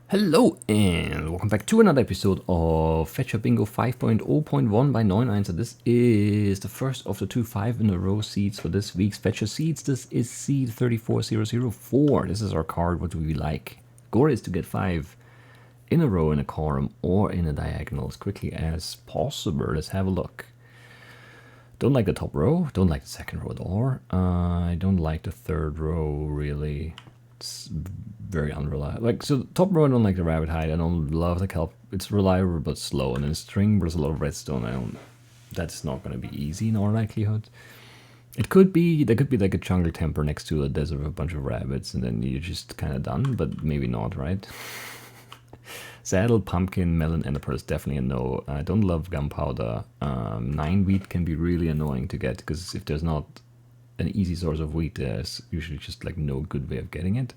Hello and welcome back to another episode of Fetchr Bingo 5.0.1 by NeunEinser. This is the first of the two 5-in-a-row seeds for this week's Fetchr seeds. This is seed 34004. This is our card. What do we like? Goal is to get 5 in a row in a column or in a diagonal as quickly as possible. Let's have a look. Don't like the top row. Don't like the second row at all. I don't like the third row really. It's very unreliable. Like, so the top row I don't like the rabbit hide. I don't love the kelp. It's reliable but slow. And then string, there's a lot of redstone. That's not going to be easy in all likelihood. It could be, there could be like a jungle temper next to a desert with a bunch of rabbits, and then you're just kind of done, but maybe not, right? Saddle, pumpkin, melon, and pearl is definitely a no. I don't love gunpowder. 9 wheat can be really annoying to get, because if there's not an easy source of wheat, there's usually just like no good way of getting it.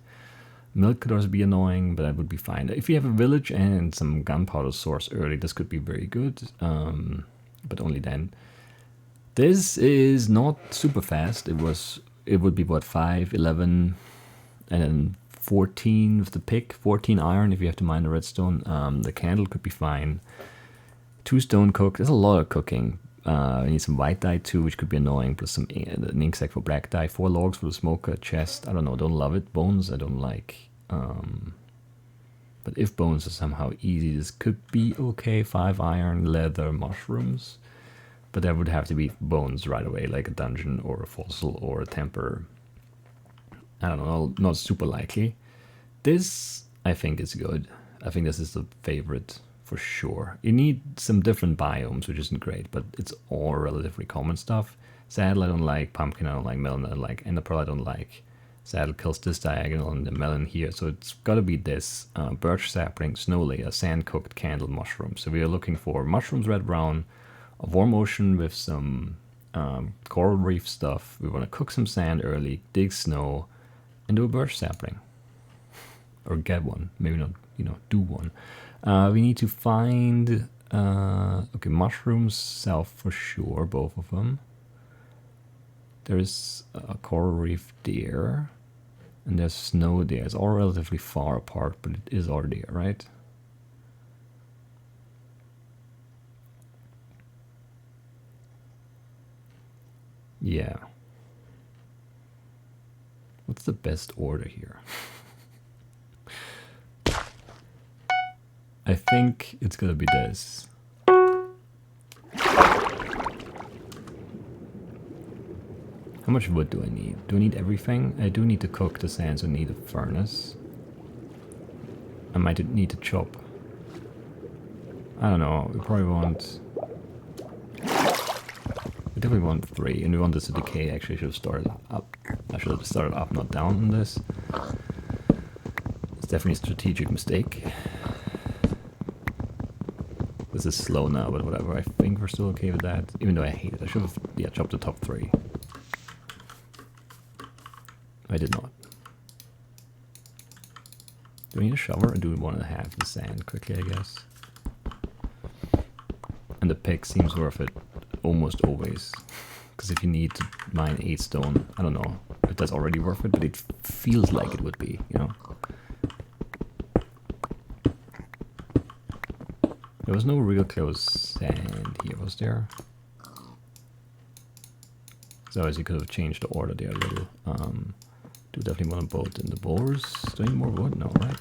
Milk could also be annoying, but that would be fine. If you have a village and some gunpowder source early, this could be very good, but only then. This is not super fast. It would be what, 5, 11, and then 14 with the pick, 14 iron if you have to mine the redstone. The candle could be fine. 2 stone cook. There's a lot of cooking. I need some white dye too, which could be annoying, plus some an ink sac for black dye. 4 logs for the smoker, chest. I don't know, don't love it. Bones I don't like. But if bones are somehow easy, this could be okay. 5 iron, leather, mushrooms. But that would have to be bones right away, like a dungeon or a fossil or a temper. I don't know, not super likely. This, I think, is good. I think this is the favorite for sure. You need some different biomes, which isn't great, but it's all relatively common stuff. Saddle I don't like, pumpkin I don't like, melon I don't like, and the pearl I don't like. Saddle kills this diagonal and the melon here, so it's gotta be this. Birch sapling, snow layer, sand cooked, candle, mushroom. So we are looking for mushrooms, red, brown, a warm ocean with some coral reef stuff. We want to cook some sand early, dig snow, and do a birch sapling. Or get one, maybe not, do one. We need to find, okay, mushrooms south for sure, both of them. There's a coral reef there, and there's snow there. It's all relatively far apart, but it is all there, right? Yeah. What's the best order here? I think it's gonna be this. How much wood do I need? Do I need everything? I do need to cook the sand, so I need a furnace. I might need to chop. I don't know, we probably want... We definitely want 3, and we want this to decay. Actually, I should have started up. I should have started up, not down on this. It's definitely a strategic mistake. This is slow now, but whatever. I think we're still okay with that. Even though I hate it. I should have, chopped the top 3. I did not. Do I need a shovel, or do we want to have the sand quickly, I guess? And the pick seems worth it almost always. Because if you need to mine 8 stone, I don't know if that's already worth it, but it feels like it would be, There was no real close sand here, was there? So as you could have changed the order there a little. Do definitely want to boat in the bowlers. Do I need more wood? No, right?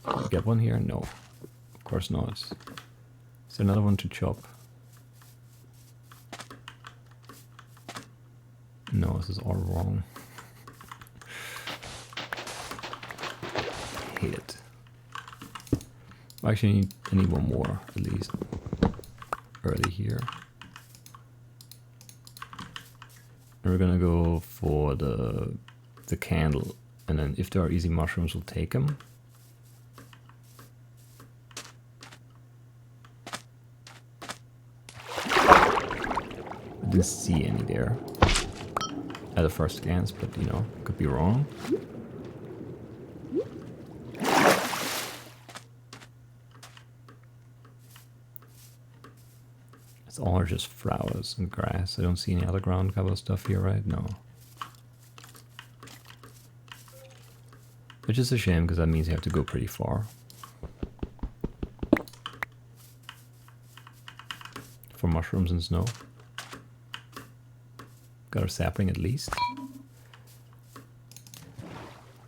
Can I get one here? No. Of course not. Is there another one to chop? No, this is all wrong. I hate it. Actually, I need one more, at least. Early here. And we're gonna go for the candle. And then if there are easy mushrooms, we'll take them. I didn't see any there at the first glance, but could be wrong. It's all just flowers and grass. I don't see any other ground cover stuff here, right? No. Which is a shame, because that means you have to go pretty far. For mushrooms and snow. Got a sapling at least.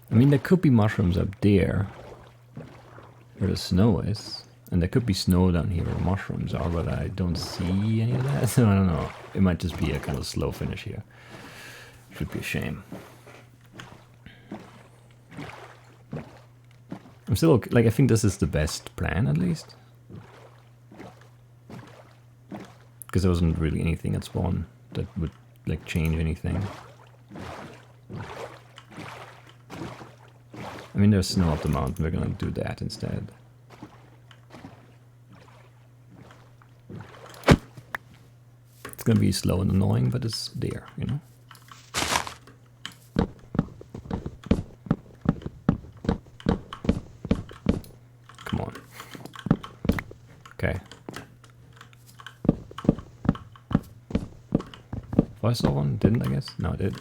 I mean, there could be mushrooms up there where the snow is. And there could be snow down here where mushrooms are, but I don't see any of that. So I don't know. It might just be a kind of slow finish here. Should be a shame. I'm still okay. Like, I think this is the best plan, at least. Because there wasn't really anything at spawn that would, like, change anything. I mean, there's snow up the mountain. We're gonna do that instead. It's gonna be slow and annoying, but it's there, you know? Come on. Okay. Oh, I saw one, didn't I guess? No, I did.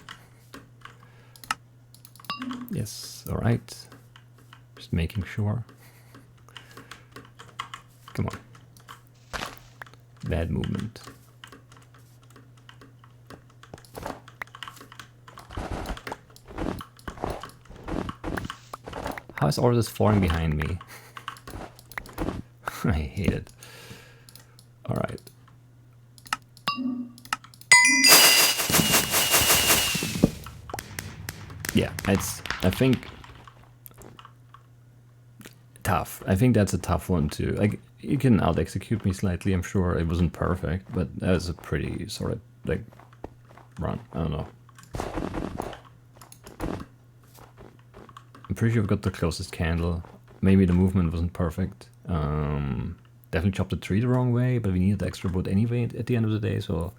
Yes, alright. Just making sure. Come on. Bad movement. How is all this falling behind me? I hate it. Alright. Yeah, it's, I think, tough. I think that's a tough one too. Like, you can out-execute me slightly, I'm sure. It wasn't perfect, but that was a pretty sort of, like, run. I don't know. I'm pretty sure I've got the closest candle. Maybe the movement wasn't perfect. Definitely chopped the tree the wrong way, but we needed extra wood anyway at the end of the day, so...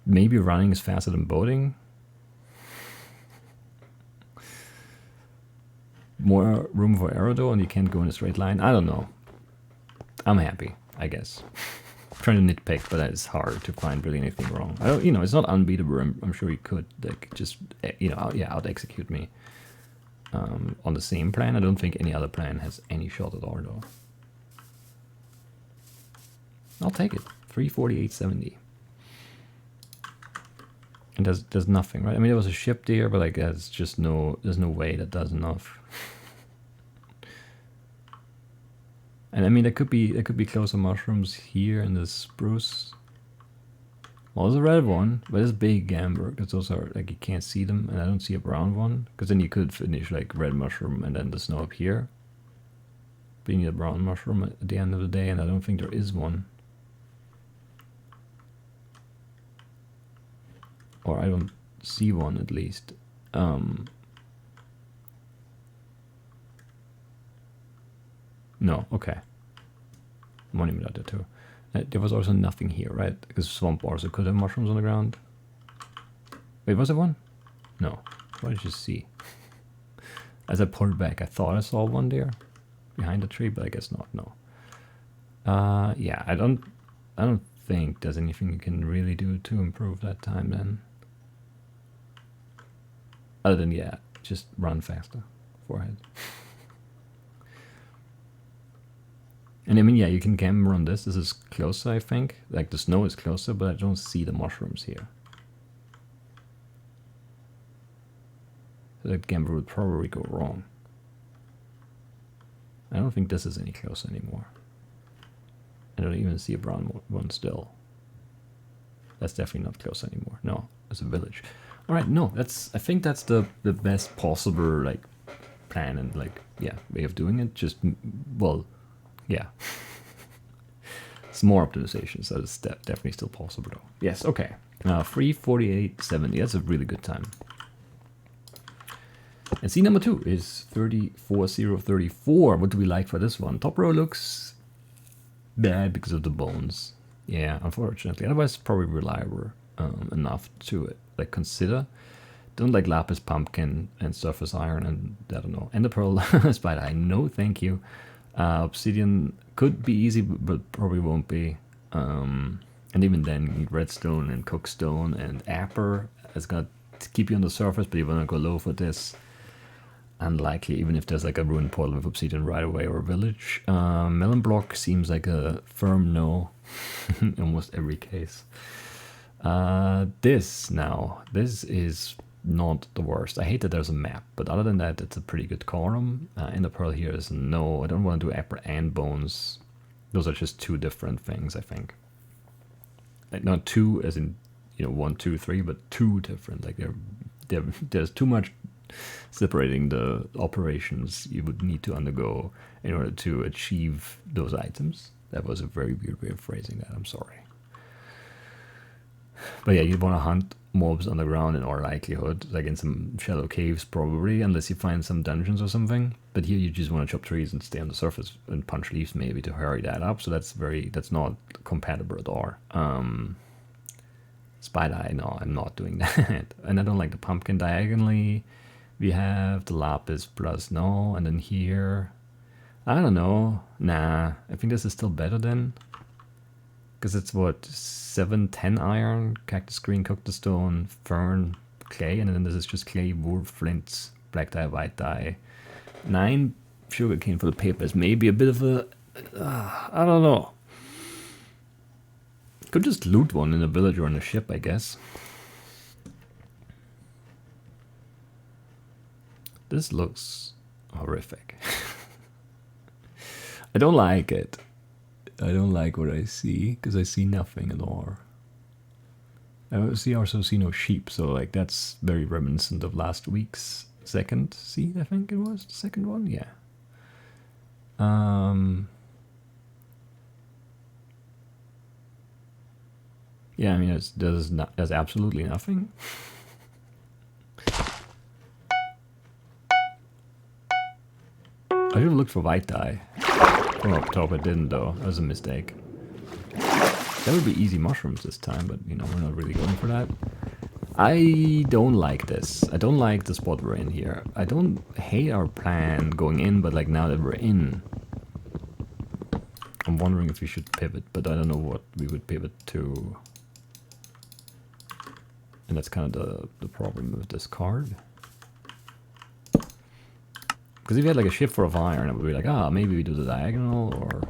Maybe running is faster than boating. More room for arrow though, and you can't go in a straight line. I don't know. I'm happy, I guess. Trying to nitpick, but it's hard to find really anything wrong. I don't, you know, it's not unbeatable. I'm sure you could, like, just, you know, out execute me on the same plan. I don't think any other plan has any shot at all, though. I'll take it. 348.70. And there's nothing, right? I mean, there was a ship there, but like, there's just there's no way that does enough. And I mean, there could be closer mushrooms here in the spruce. Well, there's a red one, but it's big amber, because those are, like, you can't see them, and I don't see a brown one, because then you could finish, like, red mushroom and then the snow up here. But you need a brown mushroom at the end of the day, and I don't think there is one. Or I don't see one, at least. No, okay. Monument out there too. There was also nothing here, right? Because swamp also could have mushrooms on the ground. Wait, was there one? No. What did you see? As I pulled back, I thought I saw one there behind the tree, but I guess not. No. Yeah, I don't think there's anything you can really do to improve that time then. Other than, yeah, just run faster. Forehead. And I mean, yeah, you can camera on this. This is closer, I think. Like, the snow is closer, but I don't see the mushrooms here. So that camera would probably go wrong. I don't think this is any closer anymore. I don't even see a brown one still. That's definitely not close anymore. No, it's a village. All right, no, that's, I think that's the best possible, like, plan and, like, yeah, way of doing it. Just, well, yeah. It's more optimization, so it's definitely still possible though. Yes, okay. 348.70, that's a really good time. And scene number 2 is 34.034. What do we like for this one? Top row looks bad because of the bones. Yeah, unfortunately. Otherwise, probably reliable enough to, like, consider. Don't like lapis pumpkin and surface iron and, I don't know, ender pearl spider eye. No, thank you. Obsidian could be easy, but probably won't be. And even then, you need redstone and cookstone and apper. It's gonna keep you on the surface, but you wanna go low for this. Unlikely, even if there's like a ruined portal with obsidian right away or a village. Melon block seems like a firm no in almost every case. This is not the worst. I hate that there's a map, but other than that, it's a pretty good column. In the pearl here is no. I don't want to do apple and bones. Those are just two different things, I think. Like not two as in 1, 2, 3, but two different. Like there's too much separating the operations you would need to undergo in order to achieve those items. That was a very weird way of phrasing that. I'm sorry. But yeah, you want to hunt mobs on the ground in all likelihood, like in some shallow caves probably, unless you find some dungeons or something. But here you just want to chop trees and stay on the surface and punch leaves maybe to hurry that up. So that's not compatible at all. Spider Eye, no, I'm not doing that. And I don't like the pumpkin diagonally. We have the lapis plus no, and then here, I don't know. Nah, I think this is still better then. Because it's what, 7, 10 iron, cactus green, cooked stone, fern, clay, and then this is just clay, wood, flint, black dye, white dye. 9 sugarcane for the papers. Maybe a bit of a, I don't know. Could just loot one in a village or on a ship, I guess. This looks horrific. I don't like it. I don't like what I see, because I see nothing at all. I also see no sheep, so like that's very reminiscent of last week's second seed, I think it was, the second one, yeah. Yeah, I mean, there's absolutely nothing. I should have looked for white dye from up top. I didn't though. That was a mistake. That would be easy mushrooms this time, but we're not really going for that. I don't like this. I don't like the spot we're in here. I don't hate our plan going in, but like now that we're in, I'm wondering if we should pivot, but I don't know what we would pivot to. And that's kind of the problem with this card. Because if you had like a ship full of iron, it would be like, maybe we do the diagonal, or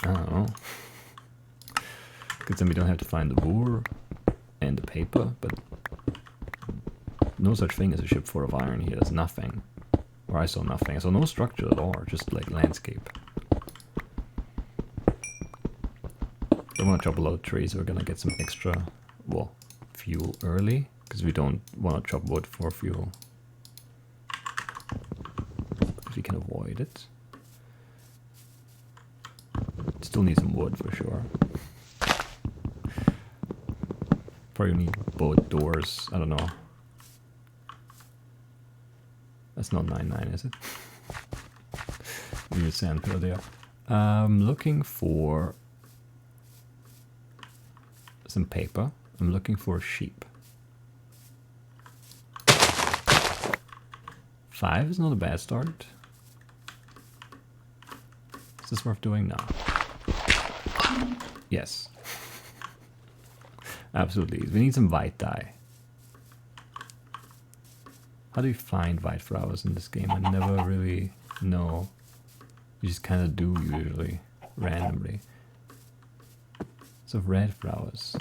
I don't know. Because then we don't have to find the boar and the paper, but no such thing as a ship full of iron here. There's nothing. Or I saw nothing. I saw no structure at all, just like landscape. Don't want to chop a lot of trees, so we're gonna get some extra, fuel early, because we don't want to chop wood for fuel. If we can avoid it. Still need some wood for sure. Probably need both doors. I don't know. That's not 9-9, is it? We need a sand pillar there. I'm looking for some paper. I'm looking for a sheep. 5 is not a bad start. Is this worth doing now? Yes. Absolutely. We need some white dye. How do you find white flowers in this game? I never really know. You just kind of do usually, randomly. So red flowers.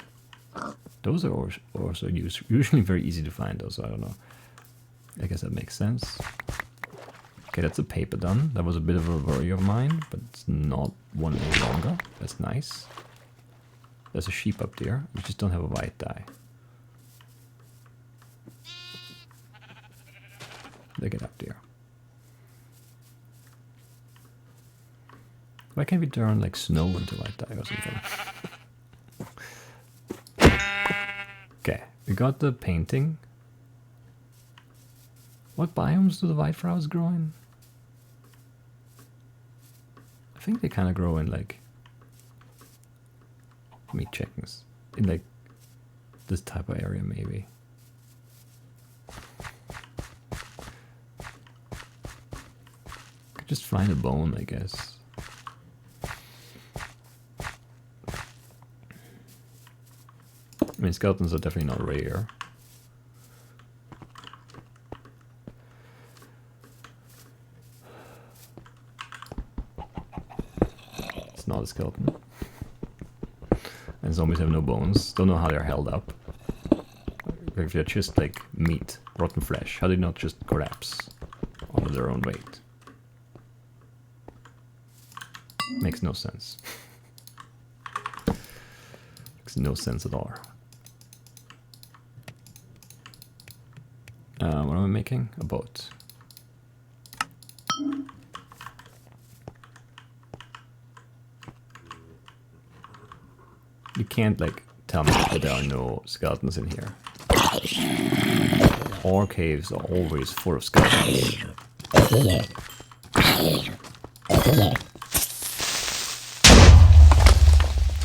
Those are also usually very easy to find though, so I don't know. I guess that makes sense. Okay, that's a paper done. That was a bit of a worry of mine, but it's not one day longer. That's nice. There's a sheep up there. We just don't have a white dye. They get up there. Why can't we turn like snow into white dye or something? Okay, we got the painting. What biomes do the white flowers grow in? I think they kind of grow in like... Let me check this. In like this type of area maybe. Could just find a bone, I guess. I mean, skeletons are definitely not rare. It's not a skeleton. And zombies have no bones. Don't know how they're held up. If they're just like meat, rotten flesh, how do they not just collapse under their own weight? Makes no sense. Makes no sense at all. What am I making? A boat. You can't like tell me that there are no skeletons in here. All caves are always full of skeletons.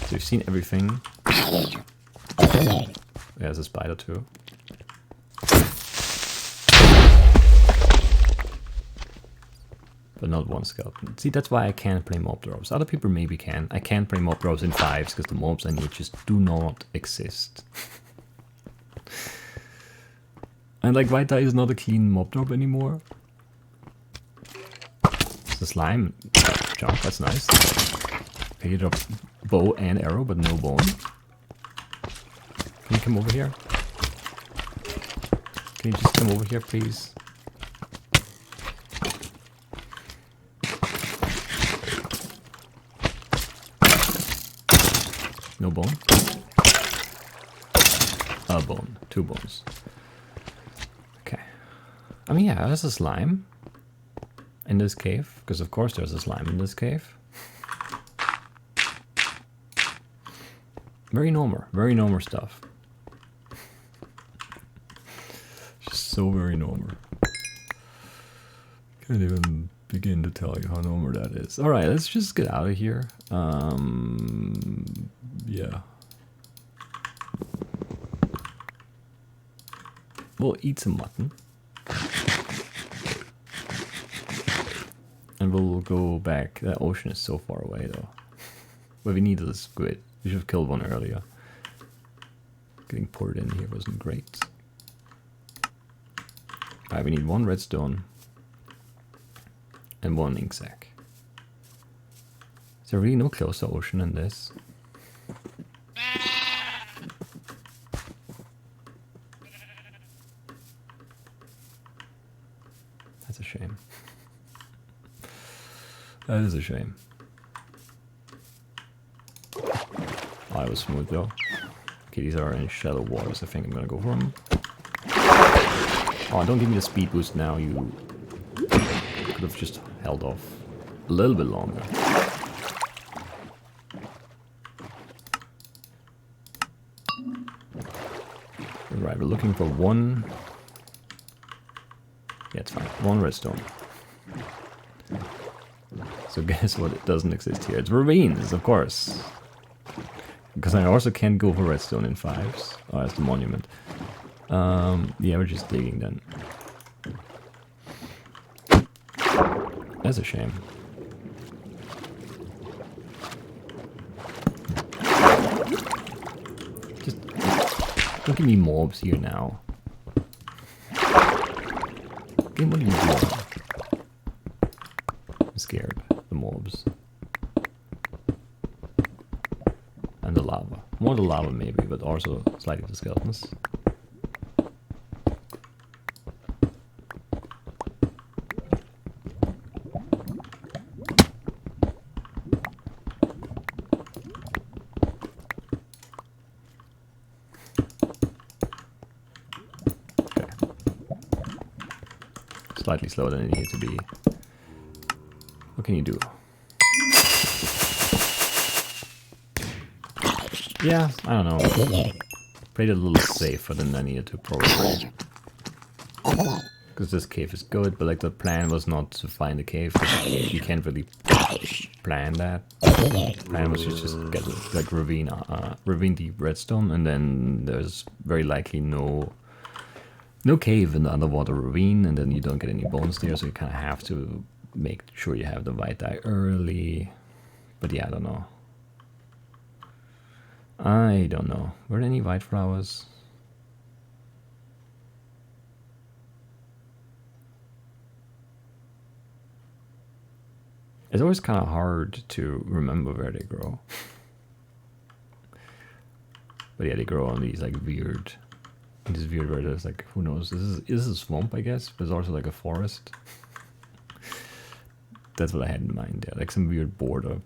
So you've seen everything. There's a spider too. But not one skeleton. See, that's why I can't play mob drops. Other people maybe can. I can't play mob drops in 5s because the mobs I need just do not exist. And like White Dye is not a clean mob drop anymore. It's a slime jump, that's nice. Okay, you drop bow and arrow, but no bone. Can you come over here? Can you just come over here, please? No bone? A bone. 2 bones. Okay. I mean, yeah, there's a slime in this cave, because of course there's a slime in this cave. Very normal stuff. Just so very normal. Can't even begin to tell you how normal that is. Alright, let's just get out of here. Yeah. We'll eat some mutton. And we'll go back. That ocean is so far away though. But we need a squid. We should have killed one earlier. Getting poured in here wasn't great. Alright, we need 1 redstone. And 1 ink sac. Is there really no closer ocean in this? That's a shame. That is a shame. Oh, it was smooth though. Okay, these are in shallow waters. I think I'm gonna go for them. Oh, don't give me the speed boost now. You could have just held off a little bit longer. Right, we're looking for 1. Yeah, it's fine. 1 redstone. So guess what? It doesn't exist here. It's ravines, of course. Because I also can't go for redstone in 5s. Oh, that's the monument. Yeah, we're just digging then. That's a shame. Just don't give me mobs here now. Game, what are you doing? I'm scared. The mobs. And the lava. More the lava maybe, but also slightly the skeletons. Slightly slower than it needed to be. What can you do? Yeah, I don't know. Played it a little safer than I needed to probably. Because this cave is good, but like the plan was not to find a cave. You can't really plan that. The plan was just get like ravine deep redstone, and then there's very likely no cave in the underwater ravine, and then you don't get any bones there, so you kind of have to make sure you have the white dye early. But yeah, I don't know. I don't know. Were there any white flowers? It's always kind of hard to remember where they grow. But yeah, they grow on these like weird, this weird where there's like, who knows, this is a swamp, I guess, but it's also like a forest. That's what I had in mind, yeah, like some weird border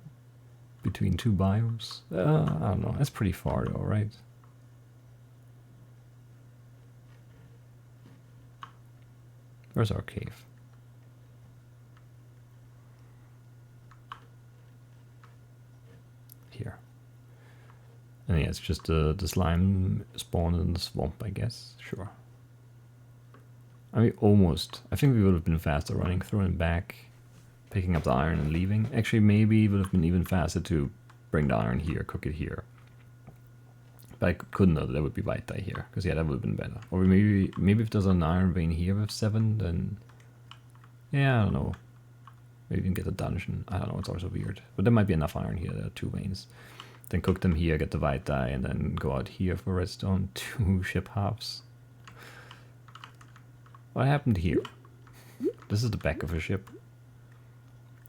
between two biomes. I don't know, that's pretty far though, right? Where's our cave? Here. And yeah, it's just the slime spawned in the swamp, I guess. Sure. I mean, almost. I think we would have been faster running through and back, picking up the iron and leaving. Actually, maybe it would have been even faster to bring the iron here, cook it here. But I couldn't know that there would be white dye here, because yeah, that would have been better. Or maybe if there's an iron vein here with 7, then yeah, I don't know. Maybe we can get a dungeon. I don't know, it's also weird. But there might be enough iron here, there are 2 veins. Then cook them here, get the white dye, and then go out here for redstone. 2 ship halves. What happened here? This is the back of a ship.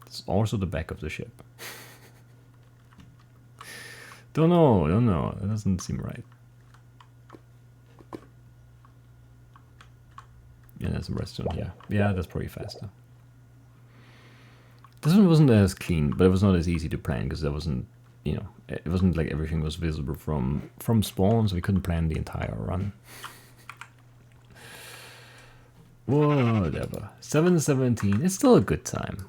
It's also the back of the ship. Don't know. That doesn't seem right. Yeah, there's a redstone here. Yeah, that's probably faster. This one wasn't as clean, but it was not as easy to plan because there wasn't, you know, it wasn't like everything was visible from spawn, so we couldn't plan the entire run. Whatever. 7:17. It's still a good time.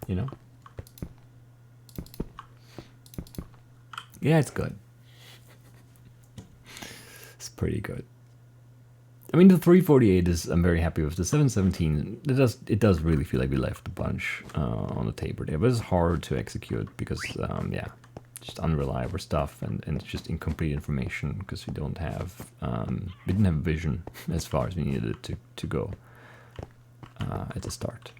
You know? Yeah, it's good. It's pretty good. I mean, the 348 is, I'm very happy with. The 717, it does really feel like we left a bunch on the table there, but it's hard to execute because, yeah, just unreliable stuff and it's just incomplete information because we don't have, we didn't have vision as far as we needed it to go at the start.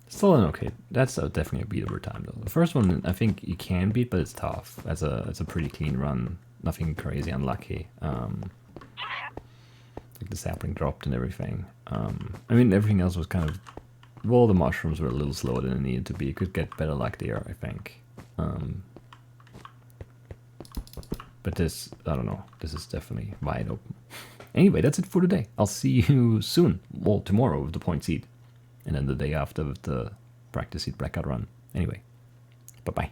Still an okay. That's definitely a beatable time though. The first one I think you can beat, but it's tough. It's a pretty clean run. Nothing crazy unlucky. Like the sapling dropped and everything. I mean everything else was kind of, well, the mushrooms were a little slower than it needed to be. You could get better luck there, I think. But this, I don't know. This is definitely wide open. Anyway, that's it for today. I'll see you soon. Well, tomorrow with the point seed. And then the day after with the practice seed blackout run. Anyway, bye-bye.